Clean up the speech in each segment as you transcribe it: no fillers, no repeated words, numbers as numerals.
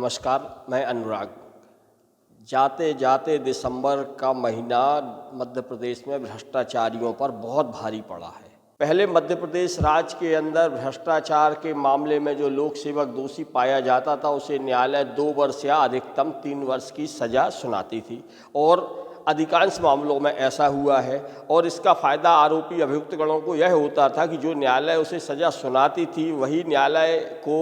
नमस्कार, मैं अनुराग। जाते जाते दिसंबर का महीना मध्य प्रदेश में भ्रष्टाचारियों पर बहुत भारी पड़ा है। पहले मध्य प्रदेश राज्य के अंदर भ्रष्टाचार के मामले में जो लोक सेवक दोषी पाया जाता था उसे न्यायालय 2 वर्ष या अधिकतम 3 वर्ष की सज़ा सुनाती थी और अधिकांश मामलों में ऐसा हुआ है। और इसका फ़ायदा आरोपी अभियुक्तगणों को यह होता था कि जो न्यायालय उसे सज़ा सुनाती थी वही न्यायालय को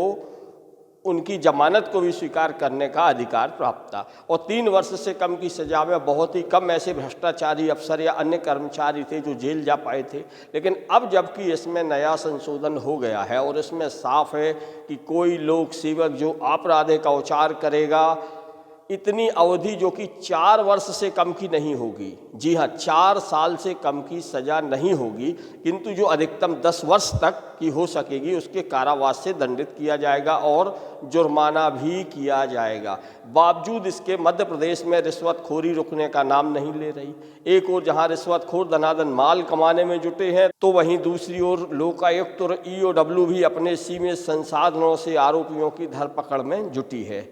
उनकी जमानत को भी स्वीकार करने का अधिकार प्राप्त था। और 3 वर्ष से कम की सज़ा में बहुत ही कम ऐसे भ्रष्टाचारी अफसर या अन्य कर्मचारी थे जो जेल जा पाए थे। लेकिन अब जबकि इसमें नया संशोधन हो गया है और इसमें साफ है कि कोई लोक सेवक जो आपराधिक औचार करेगा इतनी अवधि जो कि 4 वर्ष से कम की नहीं होगी, जी हाँ 4 साल से कम की सज़ा नहीं होगी, किंतु जो अधिकतम 10 वर्ष तक की हो सकेगी उसके कारावास से दंडित किया जाएगा और जुर्माना भी किया जाएगा। बावजूद इसके मध्य प्रदेश में रिश्वतखोरी रुकने का नाम नहीं ले रही। एक ओर जहां रिश्वतखोर धनाधन माल कमाने में जुटे हैं तो वहीं दूसरी ओर लोकायुक्त और ईओडब्ल्यू भी अपने सीमित संसाधनों से आरोपियों की धरपकड़ में जुटी है।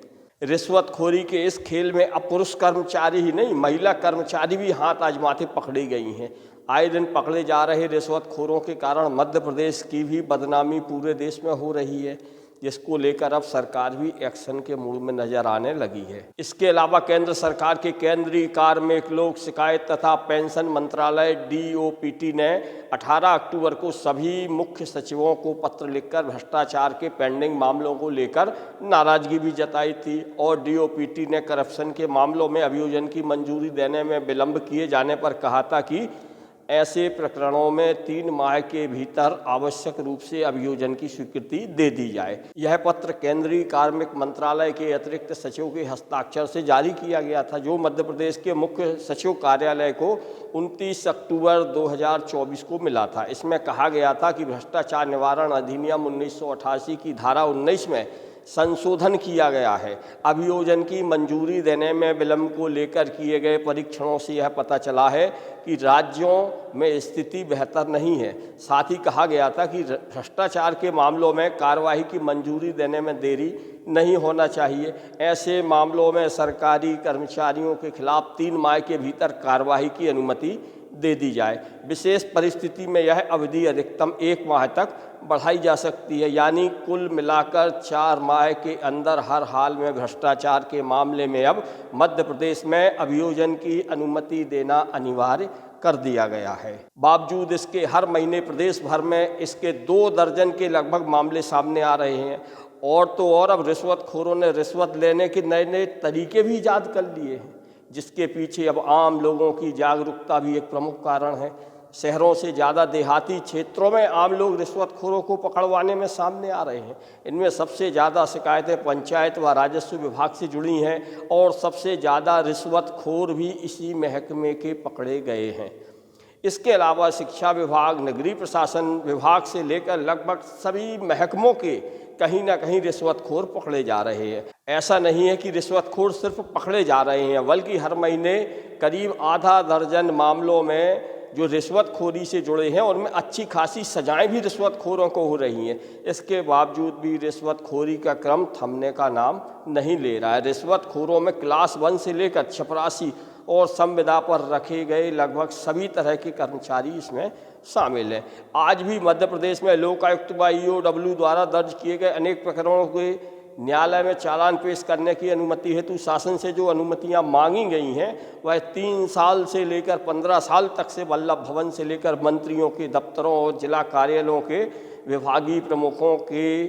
रिश्वतखोरी के इस खेल में अब पुरुष कर्मचारी ही नहीं, महिला कर्मचारी भी हाथ आजमाते पकड़ी गई हैं। आए दिन पकड़े जा रहे रिश्वतखोरों के कारण मध्य प्रदेश की भी बदनामी पूरे देश में हो रही है, जिसको लेकर अब सरकार भी एक्शन के मूड में नजर आने लगी है। इसके अलावा केंद्र सरकार के केंद्रीय कार्मिक लोक शिकायत तथा पेंशन मंत्रालय DOPT ने 18 अक्टूबर को सभी मुख्य सचिवों को पत्र लिखकर भ्रष्टाचार के पेंडिंग मामलों को लेकर नाराजगी भी जताई थी। और DOPT ने करप्शन के मामलों में अभियोजन की मंजूरी देने में विलंब किए जाने पर कहा था कि ऐसे प्रकरणों में 3 माह के भीतर आवश्यक रूप से अभियोजन की स्वीकृति दे दी जाए। यह पत्र केंद्रीय कार्मिक मंत्रालय के अतिरिक्त सचिव के हस्ताक्षर से जारी किया गया था, जो मध्य प्रदेश के मुख्य सचिव कार्यालय को 29 अक्टूबर 2024 को मिला था। इसमें कहा गया था कि भ्रष्टाचार निवारण अधिनियम 1988 की धारा 19 में संशोधन किया गया है। अभियोजन की मंजूरी देने में विलंब को लेकर किए गए परीक्षणों से यह पता चला है कि राज्यों में स्थिति बेहतर नहीं है। साथ ही कहा गया था कि भ्रष्टाचार के मामलों में कार्यवाही की मंजूरी देने में देरी नहीं होना चाहिए। ऐसे मामलों में सरकारी कर्मचारियों के खिलाफ 3 माह के भीतर कार्यवाही की अनुमति दे दी जाए। विशेष परिस्थिति में यह अवधि अधिकतम 1 माह तक बढ़ाई जा सकती है, यानी कुल मिलाकर 4 माह के अंदर हर हाल में भ्रष्टाचार के मामले में अब मध्य प्रदेश में अभियोजन की अनुमति देना अनिवार्य कर दिया गया है। बावजूद इसके हर महीने प्रदेश भर में इसके 2 दर्जन के लगभग मामले सामने आ रहे हैं। और तो और अब रिश्वतखोरों ने रिश्वत लेने के नए नए तरीके भी ईजाद कर लिए हैं, जिसके पीछे अब आम लोगों की जागरूकता भी एक प्रमुख कारण है। शहरों से ज़्यादा देहाती क्षेत्रों में आम लोग रिश्वतखोरों को पकड़वाने में सामने आ रहे हैं। इनमें सबसे ज़्यादा शिकायतें पंचायत व राजस्व विभाग से जुड़ी हैं और सबसे ज़्यादा रिश्वतखोर भी इसी महकमे के पकड़े गए हैं। इसके अलावा शिक्षा विभाग, नगरीय प्रशासन विभाग से लेकर लगभग सभी महकमों के कहीं ना कहीं रिश्वतखोर पकड़े जा रहे हैं। ऐसा नहीं है कि रिश्वतखोर सिर्फ पकड़े जा रहे हैं, बल्कि हर महीने करीब आधा दर्जन मामलों में जो रिश्वतखोरी से जुड़े हैं उनमें अच्छी खासी सजाएं भी रिश्वतखोरों को हो रही हैं। इसके बावजूद भी रिश्वतखोरी का क्रम थमने का नाम नहीं ले रहा है। रिश्वतखोरों में क्लास 1 से लेकर चपरासी और संविदा पर रखे गए लगभग सभी तरह के कर्मचारी इसमें शामिल हैं। आज भी मध्य प्रदेश में लोकायुक्त व ईओडब्ल्यू द्वारा दर्ज किए गए अनेक प्रकरणों के न्यायालय में चालान पेश करने की अनुमति हेतु शासन से जो अनुमतियां मांगी गई हैं वह 3 साल से लेकर 15 साल तक से वल्लभ भवन से लेकर मंत्रियों के दफ्तरों और जिला कार्यालयों के विभागीय प्रमुखों के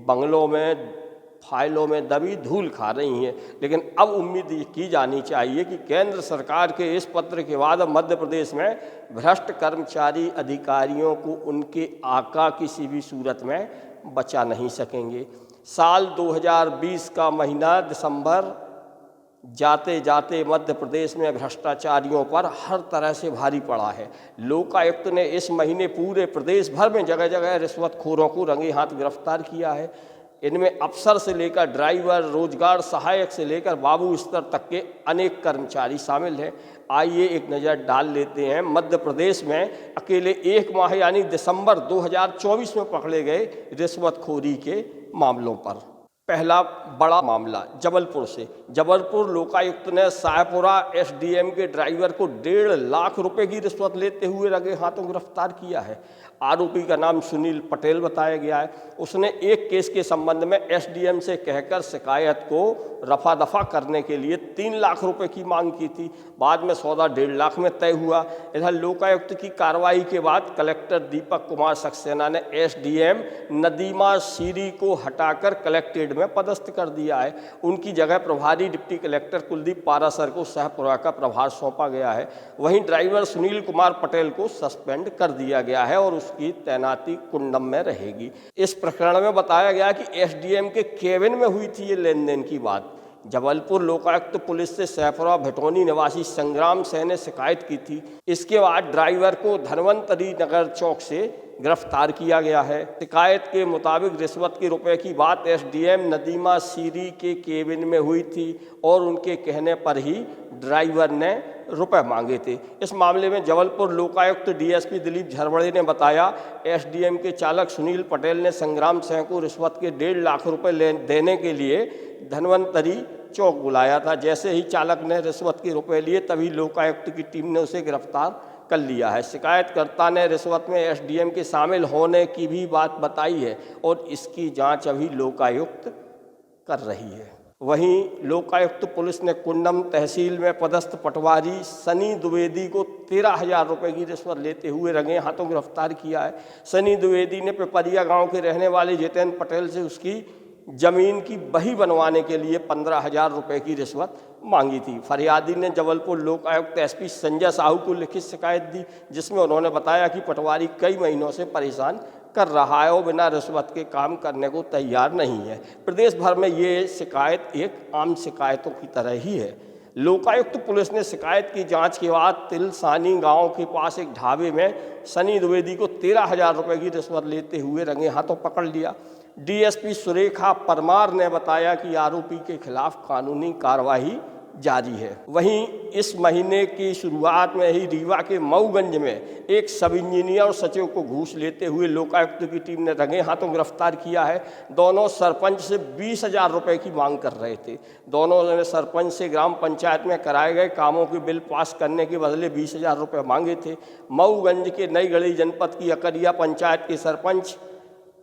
बंगलों में फाइलों में दबी धूल खा रही हैं। लेकिन अब उम्मीद की जानी चाहिए कि केंद्र सरकार के इस पत्र के बाद अब मध्य प्रदेश में भ्रष्ट कर्मचारी अधिकारियों को उनके आका किसी भी सूरत में बचा नहीं सकेंगे। साल 2020 का महीना दिसंबर जाते जाते मध्य प्रदेश में भ्रष्टाचारियों पर हर तरह से भारी पड़ा है। लोकायुक्त ने इस महीने पूरे प्रदेश भर में जगह जगह रिश्वतखोरों को रंगे हाथ गिरफ्तार किया है। इनमें अफसर से लेकर ड्राइवर, रोजगार सहायक से लेकर बाबू स्तर तक के अनेक कर्मचारी शामिल हैं। आइए एक नज़र डाल लेते हैं मध्य प्रदेश में अकेले 1 माह यानी दिसंबर 2024 में पकड़े गए रिश्वतखोरी के मामलों पर। पहला बड़ा मामला जबलपुर से। जबलपुर लोकायुक्त ने शाहपुरा एसडीएम के ड्राइवर को 1.5 लाख रुपए की रिश्वत लेते हुए रंगे हाथों गिरफ्तार किया है। आरोपी का नाम सुनील पटेल बताया गया है। उसने एक केस के संबंध में एसडीएम से कहकर शिकायत को रफा दफा करने के लिए 3 लाख रुपए की मांग की थी। बाद में सौदा 1.5 लाख में तय हुआ। इधर लोकायुक्त की कार्रवाई के बाद कलेक्टर दीपक कुमार सक्सेना ने एसडीएम नदीमा सीरी को हटाकर कलेक्ट्रेट में पदस्थ कर दिया है। उनकी जगह प्रभारी डिप्टी कलेक्टर कुलदीप पारासर को शाहपुरा का प्रभार सौंपा गया है। वहीं ड्राइवर सुनील कुमार पटेल को सस्पेंड कर दिया गया है और की तैनाती कुंडम में रहेगी। इस प्रकरण में बताया गया कि एसडीएम के केबिन में हुई थी ये लेन देन की बात। जबलपुर लोकायुक्त पुलिस से शाहपुरा भटौनी निवासी संग्राम सिंह ने शिकायत की थी। इसके बाद ड्राइवर को धनवंतरी नगर चौक से गिरफ्तार किया गया है। शिकायत के मुताबिक रिश्वत के रुपए की बात एसडीएम नदीमा सीरी के केबिन में हुई थी और उनके कहने पर ही ड्राइवर ने रुपए मांगे थे। इस मामले में जबलपुर लोकायुक्त डीएसपी दिलीप झरवड़े ने बताया, एसडीएम के चालक सुनील पटेल ने संग्राम सिंह को रिश्वत के 1.5 लाख रुपए देने के लिए धनवंतरी चौक बुलाया था। जैसे ही चालक ने रिश्वत के रुपए लिए तभी लोकायुक्त की टीम ने उसे गिरफ्तार कर लिया है। शिकायतकर्ता ने रिश्वत में एसडीएम के शामिल होने की भी बात बताई है और इसकी जांच अभी लोकायुक्त कर रही है। वहीं लोकायुक्त पुलिस ने कुंडम तहसील में पदस्थ पटवारी सनी द्विवेदी को 13,000 रुपये की रिश्वत लेते हुए रंगे हाथों गिरफ्तार किया है। सनी द्विवेदी ने पिपरिया गांव के रहने वाले जितेंद्र पटेल से उसकी जमीन की बही बनवाने के लिए 15,000 रुपये की रिश्वत मांगी थी। फरियादी ने जबलपुर लोकायुक्त एसपी संजय साहू को लिखित शिकायत दी, जिसमें उन्होंने बताया कि पटवारी कई महीनों से परेशान कर रहा है और बिना रिश्वत के काम करने को तैयार नहीं है। प्रदेश भर में ये शिकायत एक आम शिकायतों की तरह ही है। लोकायुक्त पुलिस ने शिकायत की जांच के बाद तिलसानी गांव के पास एक ढाबे में सनी द्विवेदी को 13,000 रुपये की रिश्वत लेते हुए रंगे हाथों पकड़ लिया। डीएसपी सुरेखा परमार ने बताया कि आरोपी के खिलाफ कानूनी कार्रवाई जारी है। वहीं इस महीने की शुरुआत में ही रीवा के मऊगंज में एक सब इंजीनियर और सचिव को घूस लेते हुए लोकायुक्त की टीम ने रंगे हाथों गिरफ्तार किया है। दोनों सरपंच से 20,000 रुपये की मांग कर रहे थे। दोनों ने सरपंच से ग्राम पंचायत में कराए गए कामों के बिल पास करने के बदले 20,000 रुपये मांगे थे। मऊगंज के नई गढ़ी जनपद की अकरिया पंचायत के सरपंच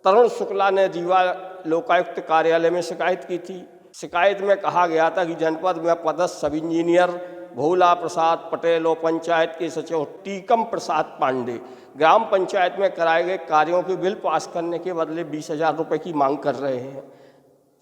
तरुण शुक्ला ने रीवा लोकायुक्त कार्यालय में शिकायत की थी। शिकायत में कहा गया था कि जनपद में पदस्थ सब इंजीनियर भोला प्रसाद पटेल और पंचायत के सचिव टीकम प्रसाद पांडे ग्राम पंचायत में कराए गए कार्यों के बिल पास करने के बदले 20,000 रुपये की मांग कर रहे हैं।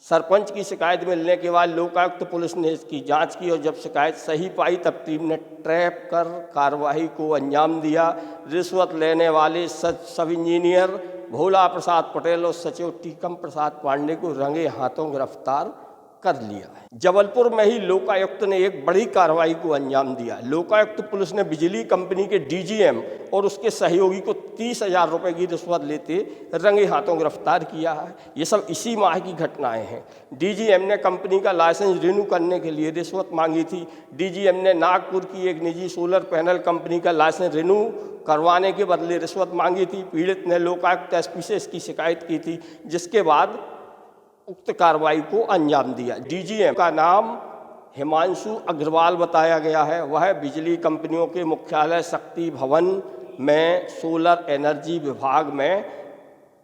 सरपंच की शिकायत मिलने के बाद लोकायुक्त पुलिस ने इसकी जांच की और जब शिकायत सही पाई तब टीम ने ट्रैप कर कार्रवाई को अंजाम दिया। रिश्वत लेने वाले सब इंजीनियर भोला प्रसाद पटेल और सचिव टीकम प्रसाद पांडे को रंगे हाथों गिरफ्तार कर लिया है। जबलपुर में ही लोकायुक्त ने एक बड़ी कार्रवाई को अंजाम दिया। लोकायुक्त पुलिस ने बिजली कंपनी के डीजीएम और उसके सहयोगी को 30,000 रुपये की रिश्वत लेते रंगे हाथों गिरफ्तार किया है। ये सब इसी माह की घटनाएं हैं। डीजीएम ने कंपनी का लाइसेंस रिन्यू करने के लिए रिश्वत मांगी थी। डीजीएम ने नागपुर की एक निजी सोलर पैनल कंपनी का लाइसेंस रिन्यू करवाने के बदले रिश्वत मांगी थी। पीड़ित ने लोकायुक्त एसपी से इसकी शिकायत की थी, जिसके बाद उक्त कार्रवाई को अंजाम दिया। डीजीएम का नाम हिमांशु अग्रवाल बताया गया है। वह बिजली कंपनियों के मुख्यालय शक्ति भवन में सोलर एनर्जी विभाग में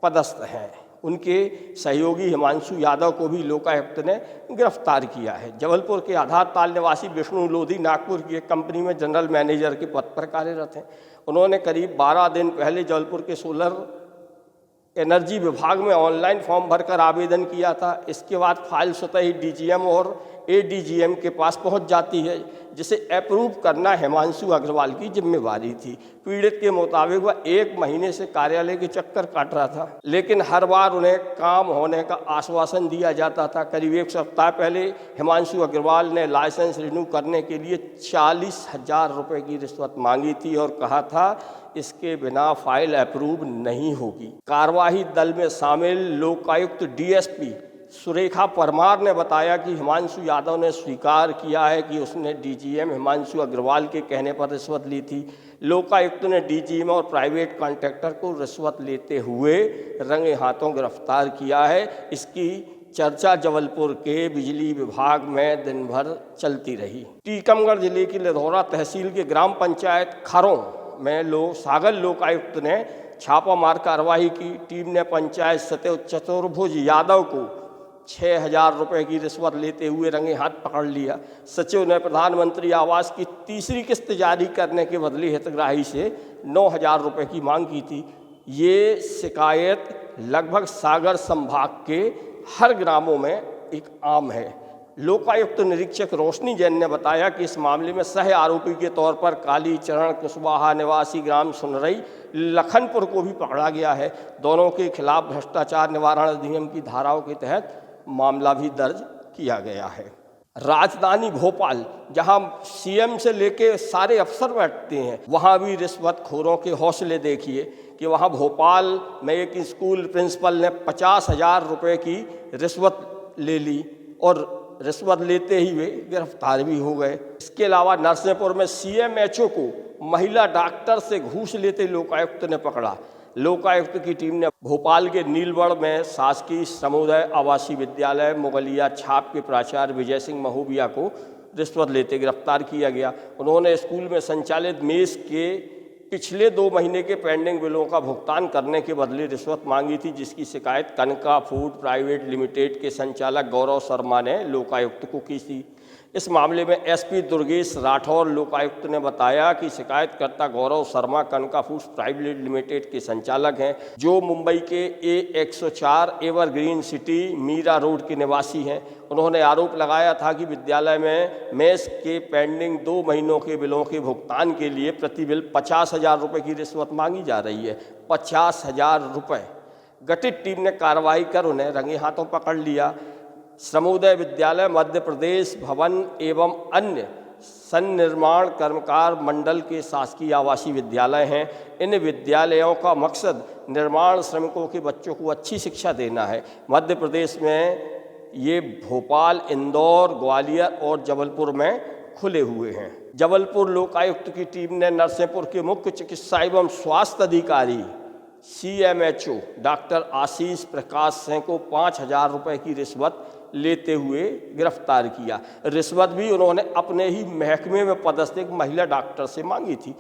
पदस्थ हैं। उनके सहयोगी हिमांशु यादव को भी लोकायुक्त ने गिरफ्तार किया है। जबलपुर के आधार ताल निवासी विष्णु लोधी नागपुर की एक कंपनी में जनरल मैनेजर के पद पर कार्यरत हैं। उन्होंने करीब 12 दिन पहले जबलपुर के सोलर एनर्जी विभाग में ऑनलाइन फॉर्म भरकर आवेदन किया था। इसके बाद फाइल स्वतः ही डीजीएम और एडीजीएम के पास पहुंच जाती है, जिसे अप्रूव करना हिमांशु अग्रवाल की जिम्मेवारी थी। पीड़ित के मुताबिक वह 1 महीने से कार्यालय के चक्कर काट रहा था, लेकिन हर बार उन्हें काम होने का आश्वासन दिया जाता था। करीब 1 सप्ताह पहले हिमांशु अग्रवाल ने लाइसेंस रिन्यू करने के लिए 40,000 रुपये की रिश्वत मांगी थी और कहा था इसके बिना फाइल अप्रूव नहीं होगी। कार्यवाही दल में शामिल लोकायुक्त डीएसपी सुरेखा परमार ने बताया कि हिमांशु यादव ने स्वीकार किया है कि उसने डीजीएम हिमांशु अग्रवाल के कहने पर रिश्वत ली थी। लोकायुक्त ने डीजीएम और प्राइवेट कॉन्ट्रैक्टर को रिश्वत लेते हुए रंगे हाथों गिरफ्तार किया है। इसकी चर्चा जबलपुर के बिजली विभाग में दिन भर चलती रही। टीकमगढ़ जिले की लिधौरा तहसील के ग्राम पंचायत खरों में सागर लोकायुक्त ने छापामार कार्रवाई की। टीम ने पंचायत सचिव चतुर्भुज यादव को 6,000 रुपये की रिश्वत लेते हुए रंगे हाथ पकड़ लिया। सचिव ने प्रधानमंत्री आवास की तीसरी किस्त जारी करने के बदले हितग्राही से 9,000 रुपये की मांग की थी। ये शिकायत लगभग सागर संभाग के हर ग्रामों में एक आम है। लोकायुक्त निरीक्षक रोशनी जैन ने बताया कि इस मामले में सह आरोपी के तौर पर काली चरण कुशवाहा निवासी ग्राम सुनरई लखनपुर को भी पकड़ा गया है। दोनों के खिलाफ भ्रष्टाचार निवारण अधिनियम की धाराओं के तहत मामला भी दर्ज किया गया है। राजधानी भोपाल, जहां सीएम से लेके सारे अफसर बैठते हैं, वहां भी रिश्वतखोरों के हौसले देखिए कि वहां भोपाल में एक स्कूल प्रिंसिपल ने 50,000 रुपये की रिश्वत ले ली और रिश्वत लेते ही वे गिरफ्तार भी हो गए। इसके अलावा नरसिंहपुर में सीएमएचओ को महिला डॉक्टर से घूस लेते लोकायुक्त ने पकड़ा। लोकायुक्त की टीम ने भोपाल के नीलगढ़ में शासकीय समुदाय आवासीय विद्यालय मुगलिया छाप के प्राचार्य विजय सिंह महोबिया को रिश्वत लेते गिरफ्तार किया गया। उन्होंने स्कूल में संचालित मेस के पिछले 2 महीने के पेंडिंग बिलों का भुगतान करने के बदले रिश्वत मांगी थी, जिसकी शिकायत कनका फूड प्राइवेट लिमिटेड के संचालक गौरव शर्मा ने लोकायुक्त को की थी। इस मामले में एसपी दुर्गेश राठौर लोकायुक्त ने बताया कि शिकायतकर्ता गौरव शर्मा कनका फूड्स प्राइवेट लिमिटेड के संचालक हैं, जो मुंबई के A104 evergreen city Meera road के निवासी हैं। उन्होंने आरोप लगाया था कि विद्यालय में मेस के पेंडिंग 2 महीनों के बिलों के भुगतान के लिए प्रति बिल 50,000 रुपये की रिश्वत मांगी जा रही है। 50,000 रुपये। गठित टीम ने कार्रवाई कर उन्हें रंगे हाथों पकड़ लिया। समुदाय विद्यालय मध्य प्रदेश भवन एवं अन्य सन्निर्माण कर्मकार मंडल के शासकीय आवासीय विद्यालय हैं। इन विद्यालयों का मकसद निर्माण श्रमिकों के बच्चों को अच्छी शिक्षा देना है। मध्य प्रदेश में ये भोपाल, इंदौर, ग्वालियर और जबलपुर में खुले हुए हैं। जबलपुर लोकायुक्त की टीम ने नरसिंहपुर के मुख्य चिकित्सा एवं स्वास्थ्य अधिकारी सीएमएचओ डॉक्टर आशीष प्रकाश सिंह को 5,000 रुपये की रिश्वत लेते हुए गिरफ्तार किया। रिश्वत भी उन्होंने अपने ही महकमे में पदस्थ एक महिला डॉक्टर से मांगी थी।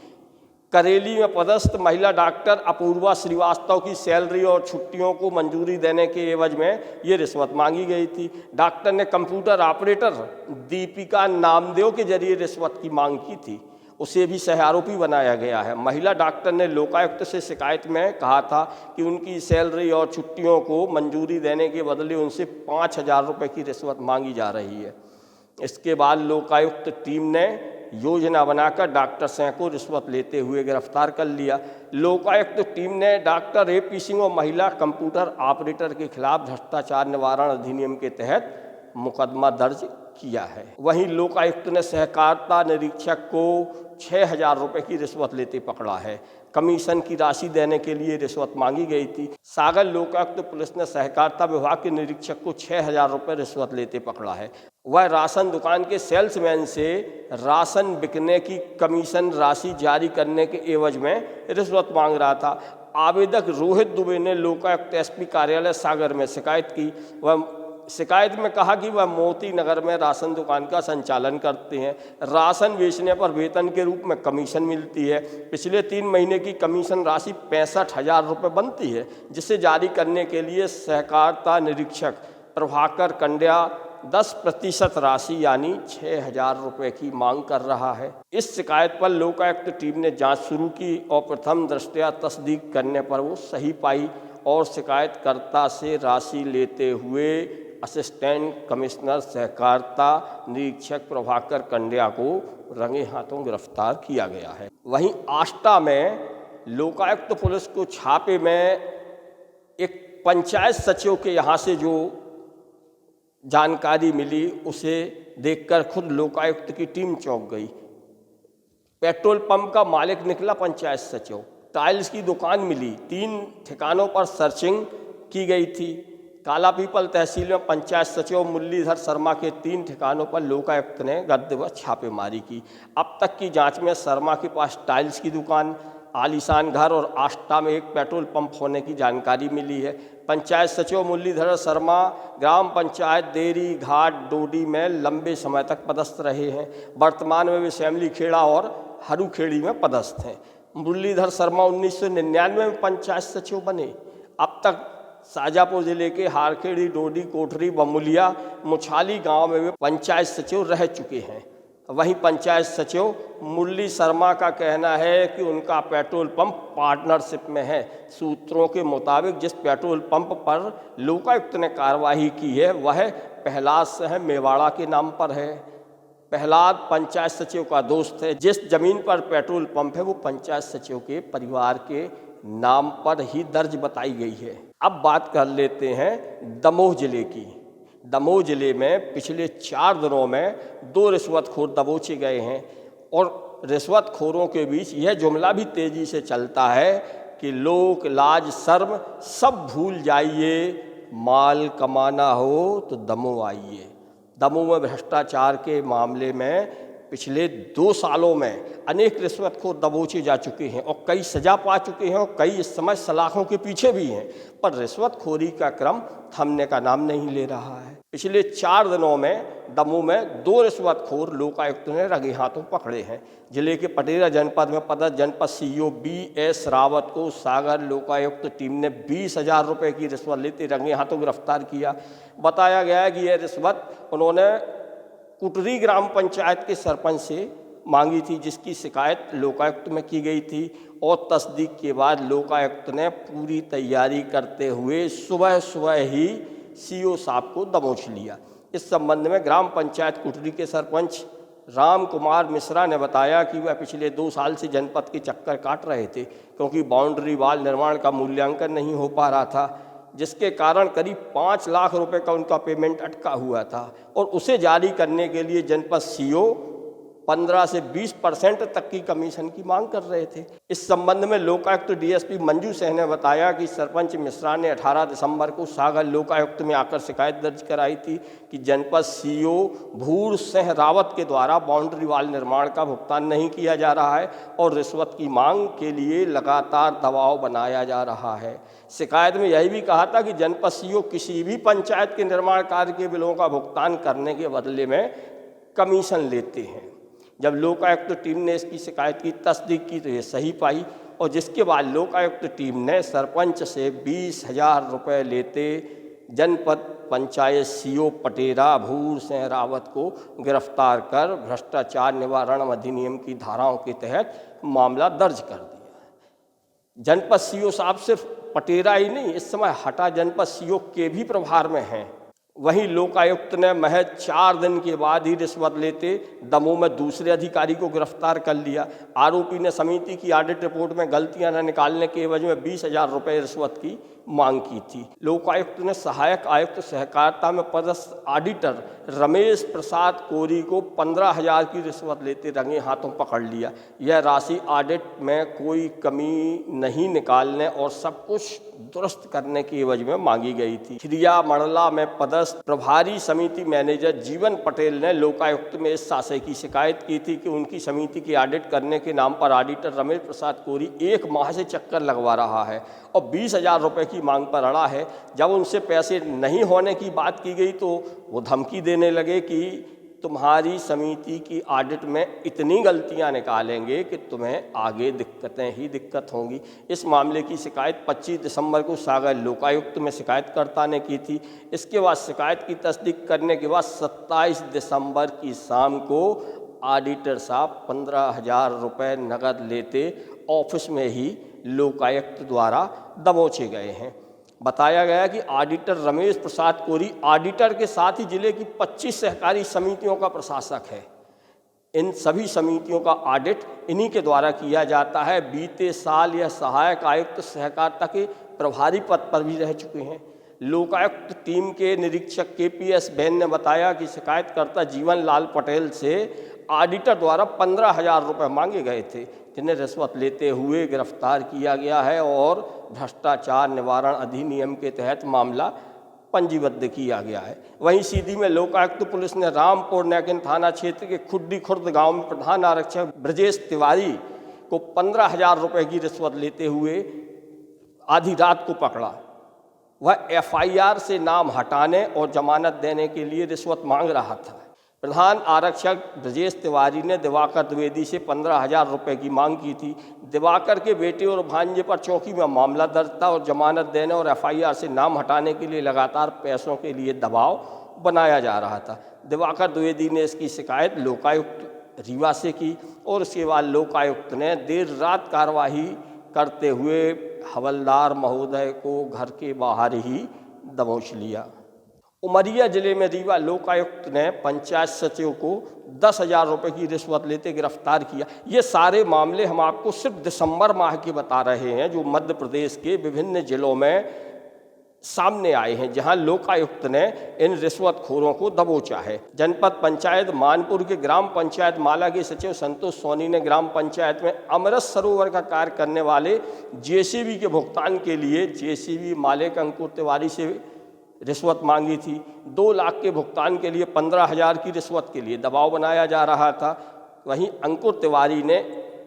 करेली में पदस्थ महिला डॉक्टर अपूर्वा श्रीवास्तव की सैलरी और छुट्टियों को मंजूरी देने के एवज में ये रिश्वत मांगी गई थी। डॉक्टर ने कंप्यूटर ऑपरेटर दीपिका नामदेव के जरिए रिश्वत की मांग की थी। उसे भी सह आरोपी बनाया गया है। महिला डॉक्टर ने लोकायुक्त से शिकायत में कहा था कि उनकी सैलरी और छुट्टियों को मंजूरी देने के बदले उनसे 5,000 रुपये की रिश्वत मांगी जा रही है। इसके बाद लोकायुक्त टीम ने योजना बनाकर डॉक्टर सिंह को रिश्वत लेते हुए गिरफ्तार कर लिया। लोकायुक्त टीम ने डॉक्टर AP सिंह और महिला कंप्यूटर ऑपरेटर के खिलाफ भ्रष्टाचार निवारण अधिनियम के तहत मुकदमा दर्ज किया है। वहीं लोकायुक्त ने सहकारिता निरीक्षक को 6,000 रुपये की रिश्वत लेते पकड़ा है। कमीशन की राशि देने के लिए रिश्वत मांगी गई थी। सागर लोकायुक्त पुलिस ने सहकारिता विभाग के निरीक्षक को 6,000 रुपये रिश्वत लेते पकड़ा है। वह राशन दुकान के सेल्समैन से राशन बिकने की कमीशन राशि जारी करने के एवज में रिश्वत मांग रहा था। आवेदक रोहित दुबे ने लोकायुक्त SP कार्यालय सागर में शिकायत की। वह शिकायत में कहा कि वह मोती नगर में राशन दुकान का संचालन करते हैं। राशन बेचने पर वेतन के रूप में कमीशन मिलती है। पिछले 3 महीने की कमीशन राशि 65,000 रुपये बनती है, जिसे जारी करने के लिए सहकारिता निरीक्षक प्रभाकर कंड्या 10% राशि यानी 6,000 रुपये की मांग कर रहा है। इस शिकायत पर लोकायुक्त टीम ने जांच शुरू की और प्रथम दृष्टया तस्दीक करने पर वो सही पाई और शिकायतकर्ता से राशि लेते हुए असिस्टेंट कमिश्नर सहकारिता निरीक्षक प्रभाकर कंड्या को रंगे हाथों गिरफ्तार किया गया है। वहीं आष्टा में लोकायुक्त पुलिस को छापे में एक पंचायत सचिव के यहाँ से जो जानकारी मिली उसे देखकर खुद लोकायुक्त की टीम चौंक गई। पेट्रोल पंप का मालिक निकला पंचायत सचिव। टाइल्स की दुकान मिली। 3 ठिकानों पर सर्चिंग की गई थी। कालापीपल तहसील में पंचायत सचिव मुरलीधर शर्मा के 3 ठिकानों पर लोकायुक्त ने गत दिवस छापेमारी की। अब तक की जांच में शर्मा के पास टाइल्स की दुकान, आलीशान घर और आष्टा में एक पेट्रोल पंप होने की जानकारी मिली है। पंचायत सचिव मुरलीधर शर्मा ग्राम पंचायत देरी घाट डोडी में लंबे समय तक पदस्थ रहे हैं। वर्तमान में वे श्यामली खेड़ा और हरुखेड़ी में पदस्थ हैं। मुरलीधर शर्मा 1999 में पंचायत सचिव बने। अब तक शाजापुर जिले के हारखेड़ी, डोडी, कोठरी, बमुलिया, मुछाली गांव में वे पंचायत सचिव रह चुके हैं। वहीं पंचायत सचिव मुरली शर्मा का कहना है कि उनका पेट्रोल पंप पार्टनरशिप में है। सूत्रों के मुताबिक जिस पेट्रोल पंप पर लोकायुक्त ने कार्रवाई की है वह प्रहलाद सिंह मेवाड़ा के नाम पर है। प्रहलाद पंचायत सचिव का दोस्त है। जिस जमीन पर पेट्रोल पंप है वो पंचायत सचिव के परिवार के नाम पर ही दर्ज बताई गई है। अब बात कर लेते हैं दमोह जिले की। दमोह जिले में पिछले 4 दिनों में 2 रिश्वतखोर दबोचे गए हैं और रिश्वतखोरों के बीच यह जुमला भी तेजी से चलता है कि लोक लाज शर्म सब भूल जाइए, माल कमाना हो तो दमोह आइए। दमोह में भ्रष्टाचार के मामले में पिछले 2 सालों में अनेक रिश्वतखोर दबोचे जा चुके हैं और कई सजा पा चुके हैं और कई इस समय सलाखों के पीछे भी हैं, पर रिश्वतखोरी का क्रम थमने का नाम नहीं ले रहा है। पिछले 4 दिनों में दमोह में 2 रिश्वतखोर लोकायुक्त ने रंगे हाथों पकड़े हैं। जिले के पटेरा जनपद में पदस्थ जनपद सीईओ BS रावत को सागर लोकायुक्त टीम ने 20,000 रुपये की रिश्वत लेते रंगे हाथों गिरफ्तार किया। बताया गया है कि यह रिश्वत उन्होंने कुटरी ग्राम पंचायत के सरपंच से मांगी थी, जिसकी शिकायत लोकायुक्त में की गई थी और तस्दीक के बाद लोकायुक्त ने पूरी तैयारी करते हुए सुबह सुबह ही सीओ साहब को दबोच लिया। इस संबंध में ग्राम पंचायत कुटरी के सरपंच राम कुमार मिश्रा ने बताया कि वह पिछले 2 साल से जनपद के चक्कर काट रहे थे क्योंकि बाउंड्री वाल निर्माण का मूल्यांकन नहीं हो पा रहा था, जिसके कारण करीब 5 लाख रुपए का उनका पेमेंट अटका हुआ था और उसे जारी करने के लिए जनपद सीओ 15 से 20% तक की कमीशन की मांग कर रहे थे। इस संबंध में लोकायुक्त DSP मंजू सिंह ने बताया कि सरपंच मिश्रा ने 18 दिसंबर को सागर लोकायुक्त में आकर शिकायत दर्ज कराई थी कि जनपद सीओ भूर सिंह रावत के द्वारा बाउंड्री वाल निर्माण का भुगतान नहीं किया जा रहा है और रिश्वत की मांग के लिए लगातार दबाव बनाया जा रहा है। शिकायत में यही भी कहा था कि जनपद सीओ किसी भी पंचायत के निर्माण कार्य के बिलों का भुगतान करने के बदले में कमीशन लेते हैं। जब लोकायुक्त टीम ने इसकी शिकायत की तस्दीक की तो ये सही पाई और जिसके बाद लोकायुक्त टीम ने सरपंच से 20,000 रुपये लेते जनपद पंचायत सीओ पटेरा भूर सिंह रावत को गिरफ्तार कर भ्रष्टाचार निवारण अधिनियम की धाराओं के तहत मामला दर्ज कर दिया। जनपद सीओ साहब सिर्फ पटेरा ही नहीं, इस समय हटा जनपद सीओ के भी प्रभार में हैं। वहीं लोकायुक्त ने महज 4 दिन के बाद ही रिश्वत लेते दमोह में दूसरे अधिकारी को गिरफ्तार कर लिया। आरोपी ने समिति की ऑडिट रिपोर्ट में गलतियां न निकालने के एवज में 20,000 रुपये रिश्वत की मांग की थी। लोकायुक्त ने सहायक आयुक्त सहकारिता में पदस्थ ऑडिटर रमेश प्रसाद कोरी को 15,000 की रिश्वत लेते रंगे हाथों पकड़ लिया। यह राशि ऑडिट में कोई कमी नहीं निकालने और सब कुछ दुरुस्त करने की एवज में मांगी गई थी। खिरिया मंडला में पदस्थ प्रभारी समिति मैनेजर जीवन पटेल ने लोकायुक्त में इस आशय की शिकायत की थी कि उनकी समिति की ऑडिट करने के नाम पर ऑडिटर रमेश प्रसाद कोरी 1 माह से चक्कर लगवा रहा है और 20,000 रुपये की मांग पर अड़ा है। जब उनसे पैसे नहीं होने की बात की गई तो वो धमकी देने लगे कि तुम्हारी समिति की ऑडिट में इतनी गलतियां निकालेंगे कि तुम्हें आगे दिक्कतें ही दिक्कत होंगी। इस मामले की शिकायत 25 दिसंबर को सागर लोकायुक्त में शिकायतकर्ता ने की थी। इसके बाद शिकायत की तस्दीक करने के बाद 27 दिसंबर की शाम को ऑडिटर साहब 15,000 रुपये नकद लेते ऑफिस में ही लोकायुक्त द्वारा दबोचे गए हैं। बताया गया कि ऑडिटर रमेश प्रसाद कोरी ऑडिटर के साथ ही जिले की 25 सहकारी समितियों का प्रशासक है। इन सभी समितियों का ऑडिट इन्हीं के द्वारा किया जाता है। बीते साल यह सहायक आयुक्त सहकारिता के प्रभारी पद पर भी रह चुके हैं। लोकायुक्त टीम के निरीक्षक KPS बैन ने बताया कि शिकायतकर्ता जीवन लाल पटेल से ऑडिटर द्वारा 15,000 रुपये मांगे गए थे, जिन्हें रिश्वत लेते हुए गिरफ्तार किया गया है और भ्रष्टाचार निवारण अधिनियम के तहत मामला पंजीबद्ध किया गया है। वहीं सीधी में लोकायुक्त पुलिस ने रामपुर नैकिन थाना क्षेत्र के खुड्डी खुर्द गांव में प्रधान आरक्षक ब्रजेश तिवारी को 15,000 रुपये की रिश्वत लेते हुए आधी रात को पकड़ा। वह एफआईआर से नाम हटाने और जमानत देने के लिए रिश्वत मांग रहा था। प्रधान आरक्षक ब्रजेश तिवारी ने दिवाकर द्विवेदी से 15,000 रुपये की मांग की थी। दिवाकर के बेटे और भांजे पर चौकी में मामला दर्ज था और जमानत देने और एफआईआर से नाम हटाने के लिए लगातार पैसों के लिए दबाव बनाया जा रहा था। दिवाकर द्विवेदी ने इसकी शिकायत लोकायुक्त रीवा से की और उसके बाद लोकायुक्त ने देर रात कार्रवाई करते हुए हवलदार महोदय को घर के बाहर ही दबोच लिया। उमरिया जिले में रीवा लोकायुक्त ने पंचायत सचिव को 10,000 रुपये की रिश्वत लेते गिरफ्तार किया। ये सारे मामले हम आपको सिर्फ दिसंबर माह के बता रहे हैं, जो मध्य प्रदेश के विभिन्न जिलों में सामने आए हैं, जहां लोकायुक्त ने इन रिश्वतखोरों को दबोचा है। जनपद पंचायत मानपुर के ग्राम पंचायत माला के सचिव संतोष सोनी ने ग्राम पंचायत में अमृत सरोवर का कार्य करने वाले जेसीबी के भुगतान के लिए जेसीबी मालिक अंकुर तिवारी से रिश्वत मांगी थी। 2 लाख के भुगतान के लिए 15,000 की रिश्वत के लिए दबाव बनाया जा रहा था। वहीं अंकुर तिवारी ने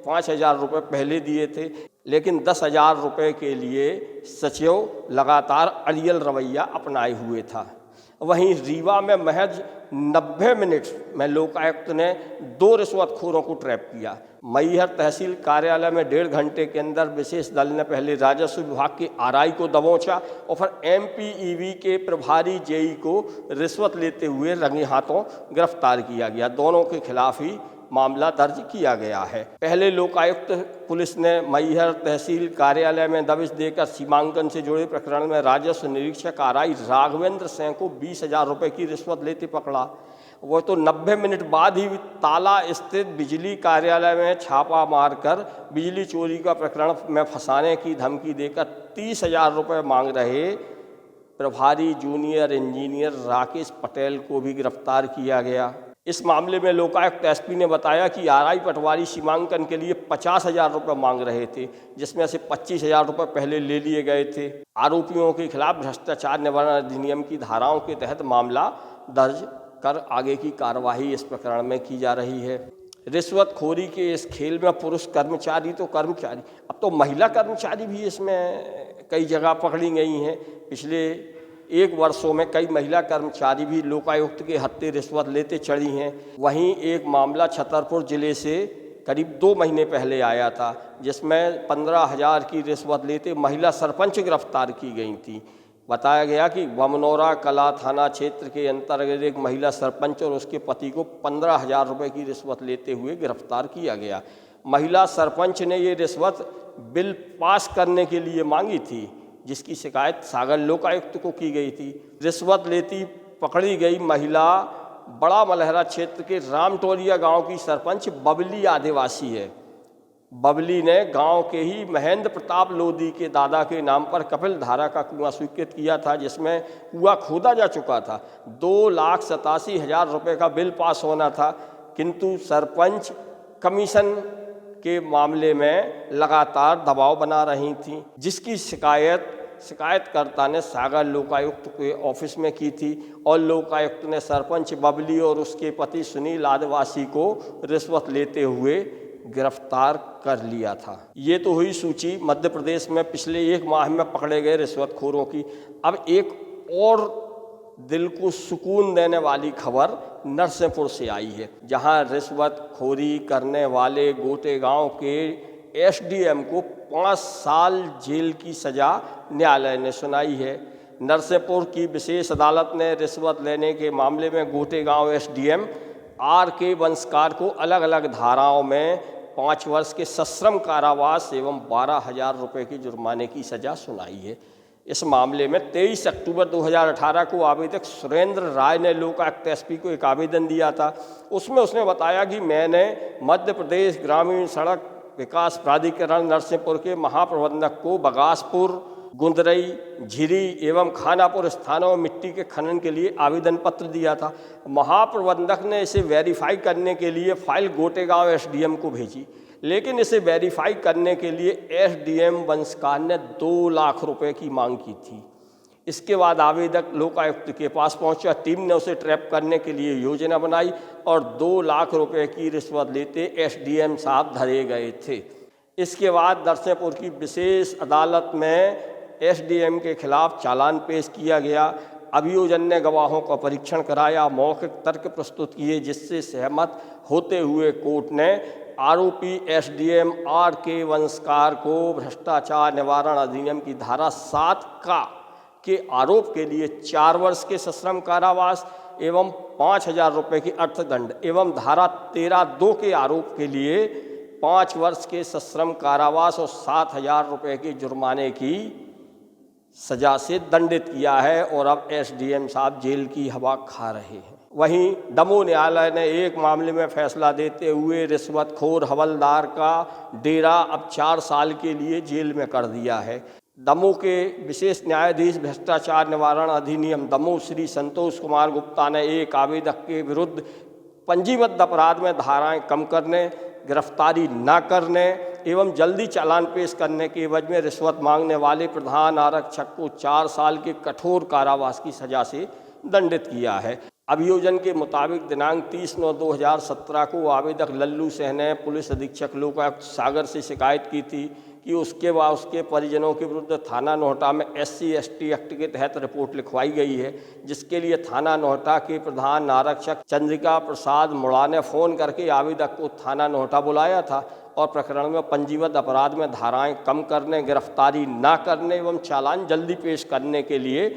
5,000 रुपये पहले दिए थे, लेकिन 10,000 रुपये के लिए सचिव लगातार अड़ियल रवैया अपनाए हुए था। वहीं रीवा में महज 90 मिनट में लोकायुक्त ने 2 रिश्वतखोरों को ट्रैप किया। मैहर तहसील कार्यालय में 1.5 घंटे के अंदर विशेष दल ने पहले राजस्व विभाग के आरआई को दबोचा और फिर एमपीईबी के प्रभारी जेई को रिश्वत लेते हुए रंगे हाथों गिरफ्तार किया गया। दोनों के खिलाफ ही मामला दर्ज किया गया है। पहले लोकायुक्त पुलिस ने मैहर तहसील कार्यालय में दबिश देकर सीमांकन से जुड़े प्रकरण में राजस्व निरीक्षक आरआई राघवेंद्र सिंह को 20,000 रुपये की रिश्वत लेते पकड़ा। वो तो 90 मिनट बाद ही ताला स्थित बिजली कार्यालय में छापा मारकर बिजली चोरी का प्रकरण में फंसाने की धमकी देकर 30,000 रुपये मांग रहे प्रभारी जूनियर इंजीनियर राकेश पटेल को भी गिरफ्तार किया गया। इस मामले में लोकायुक्त एसपी ने बताया कि आरआई पटवारी सीमांकन के लिए 50,000 रुपये मांग रहे थे, जिसमें से 25,000 रुपये पहले ले लिए गए थे। आरोपियों के खिलाफ भ्रष्टाचार निवारण अधिनियम की धाराओं के तहत मामला दर्ज कर आगे की कार्यवाही इस प्रकरण में की जा रही है। रिश्वतखोरी के इस खेल में पुरुष कर्मचारी तो कर्मचारी, अब तो महिला कर्मचारी भी इसमें कई जगह पकड़ी गई हैं। पिछले 1 वर्षों में कई महिला कर्मचारी भी लोकायुक्त के हत्थे रिश्वत लेते चढ़ी हैं। वहीं एक मामला छतरपुर जिले से करीब 2 महीने पहले आया था, जिसमें 15,000 की रिश्वत लेते महिला सरपंच गिरफ्तार की गई थी। बताया गया कि बमनौरा कला थाना क्षेत्र के अंतर्गत एक महिला सरपंच और उसके पति को 15,000 रुपये की रिश्वत लेते हुए गिरफ्तार किया गया। महिला सरपंच ने ये रिश्वत बिल पास करने के लिए मांगी थी, जिसकी शिकायत सागर लोकायुक्त को की गई थी। रिश्वत लेती पकड़ी गई महिला बड़ा मलहरा क्षेत्र के रामटोलिया गांव की सरपंच बबली आदिवासी है। बबली ने गांव के ही महेंद्र प्रताप लोधी के दादा के नाम पर कपिल धारा का कुआं स्वीकृत किया था, जिसमें कुआं खोदा जा चुका था। 2,87,000 रुपये का बिल पास होना था, किंतु सरपंच कमीशन के मामले में लगातार दबाव बना रही थी, जिसकी शिकायतकर्ता ने सागर लोकायुक्त के ऑफिस में की थी और लोकायुक्त ने सरपंच बबली और उसके पति सुनील आदिवासी को रिश्वत लेते हुए गिरफ्तार कर लिया था। ये तो हुई सूची मध्य प्रदेश में पिछले 1 माह में पकड़े गए रिश्वतखोरों की। अब एक और दिल को सुकून देने वाली खबर नरसिंहपुर से आई है, जहां रिश्वतखोरी करने वाले गोटे गांव के एसडीएम को 5 साल जेल की सजा न्यायालय ने सुनाई है। नरसिंहपुर की विशेष अदालत ने रिश्वत लेने के मामले में गोटे गांव एसडीएम आर.के. वंशकार को अलग अलग धाराओं में 5 वर्ष के सश्रम कारावास एवं 12,000 रुपये की जुर्माने की सजा सुनाई है। इस मामले में 23 अक्टूबर 2018 को आवेदक सुरेंद्र राय ने लोकायुक्त एसपी को एक आवेदन दिया था। उसमें उसने बताया कि मैंने मध्य प्रदेश ग्रामीण सड़क विकास प्राधिकरण नरसिंहपुर के महाप्रबंधक को बगासपुर, गुंदरई, झिरी एवं खानापुर स्थानों में मिट्टी के खनन के लिए आवेदन पत्र दिया था। महाप्रबंधक ने इसे वेरीफाई करने के लिए फाइल गोटेगांव एसडीएम को भेजी, लेकिन इसे वेरीफाई करने के लिए एसडीएम वंशकार ने 2 लाख रुपए की मांग की थी। इसके बाद आवेदक लोकायुक्त के पास पहुंचा। टीम ने उसे ट्रैप करने के लिए योजना बनाई और 2 लाख रुपए की रिश्वत लेते एसडीएम साहब धरे गए थे। इसके बाद नरसिंहपुर की विशेष अदालत में एसडीएम के खिलाफ चालान पेश किया गया। अभियोजन ने गवाहों का परीक्षण कराया, मौखिक तर्क प्रस्तुत किए, जिससे सहमत होते हुए कोर्ट ने आरोपी एसडीएम आर.के. वंशकार को भ्रष्टाचार निवारण अधिनियम की धारा 7 के आरोप के लिए 4 वर्ष के सश्रम कारावास एवं 5,000 रुपये की अर्थदंड एवं धारा 13(2) के आरोप के लिए 5 वर्ष के सश्रम कारावास और 7,000 रुपये के जुर्माने की सजा से दंडित किया है और अब एसडीएम साहब जेल की हवा खा रहे हैं। वहीं दमोह न्यायालय ने एक मामले में फैसला देते हुए रिश्वतखोर हवलदार का डेरा अब 4 साल के लिए जेल में कर दिया है। दमोह के विशेष न्यायाधीश भ्रष्टाचार निवारण अधिनियम दमोह श्री संतोष कुमार गुप्ता ने एक आवेदक के विरुद्ध पंजीबद्ध अपराध में धाराएं कम करने, गिरफ्तारी न करने एवं जल्दी चालान पेश करने के एवज में रिश्वत मांगने वाले प्रधान आरक्षक को 4 साल के कठोर कारावास की सजा से दंडित किया है। अभियोजन के मुताबिक दिनांक 30/9/2017 को आवेदक लल्लू सिंह ने पुलिस अधीक्षक लोकायुक्त सागर से शिकायत की थी कि उसके व उसके परिजनों के विरुद्ध थाना नोहटा में SC/ST एक्ट के तहत रिपोर्ट लिखवाई गई है, जिसके लिए थाना नोहटा के प्रधान आरक्षक चंद्रिका प्रसाद मुड़ा ने फ़ोन करके आवेदक को थाना नोहटा बुलाया था और प्रकरण में पंजीबद्ध अपराध में धाराएं कम करने, गिरफ्तारी न करने एवं चालान जल्दी पेश करने के लिए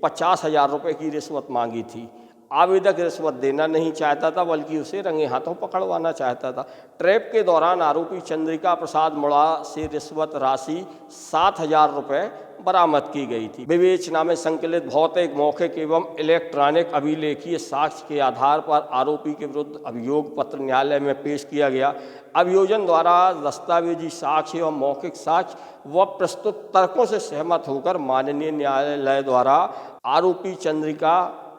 50,000 रुपये की रिश्वत मांगी थी। आवेदक रिश्वत देना नहीं चाहता था, बल्कि उसे रंगे हाथों पकड़वाना चाहता था। ट्रैप के दौरान आरोपी चंद्रिका प्रसाद मुड़ा से रिश्वत राशि 7,000 रुपये बरामद की गई थी। विवेचना में संकलित भौतिक, मौखिक एवं इलेक्ट्रॉनिक अभिलेखीय साक्ष्य के आधार पर आरोपी के विरुद्ध अभियोग पत्र न्यायालय में पेश किया गया। अभियोजन द्वारा दस्तावेजी साक्ष्य एवं मौखिक साक्ष्य व प्रस्तुत तर्कों से सहमत होकर माननीय न्यायालय द्वारा आरोपी चंद्रिका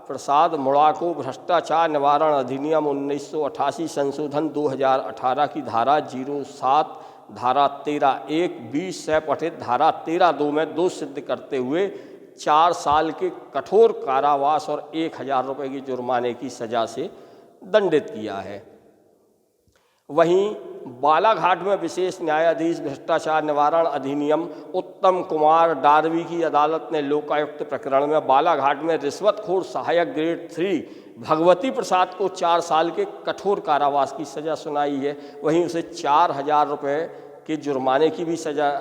प्रसाद मुड़ा को भ्रष्टाचार निवारण अधिनियम 1988 संशोधन 2018 की धारा 07, धारा 13(1), 20 से पठित धारा 13(2) में दोष सिद्ध करते हुए 4 साल के कठोर कारावास और 1,000 रुपये की जुर्माने की सजा से दंडित किया है। वहीं बालाघाट में विशेष न्यायाधीश भ्रष्टाचार निवारण अधिनियम उत्तम कुमार डारवी की अदालत ने लोकायुक्त प्रकरण में बालाघाट में रिश्वतखोर सहायक ग्रेड 3 भगवती प्रसाद को 4 साल के कठोर कारावास की सजा सुनाई है। वहीं उसे 4,000 रुपये के जुर्माने की भी सजा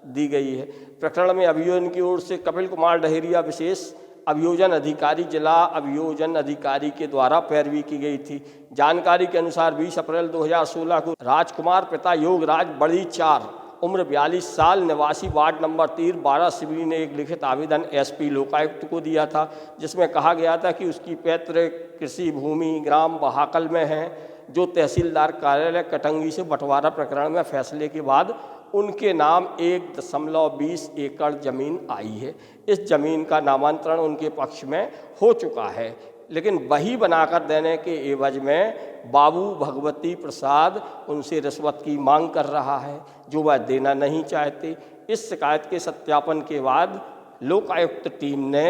दी गई है। प्रकरण में अभियोजन की ओर से कपिल कुमार डहेरिया विशेष अभियोजन अधिकारी जिला अभियोजन अधिकारी के द्वारा पैरवी की गई थी। जानकारी के अनुसार 20 अप्रैल 2016 को राजकुमार पिता योगराज बड़ी 4 उम्र 42 साल निवासी वार्ड नंबर 3 12 शिवरी ने एक लिखित आवेदन SP लोकायुक्त को दिया था, जिसमें कहा गया था कि उसकी पैतृक कृषि भूमि ग्राम बहाकल में है, जो तहसीलदार कार्यालय कटंगी से बंटवारा प्रकरण में फैसले के बाद उनके नाम 1.20 एकड़ जमीन आई है। इस जमीन का नामांतरण उनके पक्ष में हो चुका है, लेकिन वही बनाकर देने के एवज में बाबू भगवती प्रसाद उनसे रिश्वत की मांग कर रहा है, जो वह देना नहीं चाहते। इस शिकायत के सत्यापन के बाद लोकायुक्त टीम ने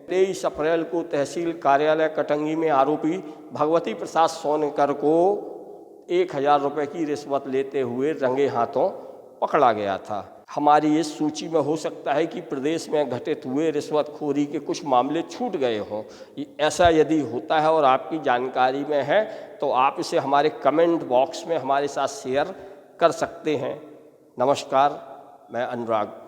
23 अप्रैल को तहसील कार्यालय कटंगी में आरोपी भगवती प्रसाद सोनकर को 1,000 रुपये की रिश्वत लेते हुए रंगे हाथों पकड़ा गया था। हमारी इस सूची में हो सकता है कि प्रदेश में घटित हुए रिश्वतखोरी के कुछ मामले छूट गए हों। ऐसा यदि होता है और आपकी जानकारी में है तो आप इसे हमारे कमेंट बॉक्स में हमारे साथ शेयर कर सकते हैं। नमस्कार, मैं अनुराग।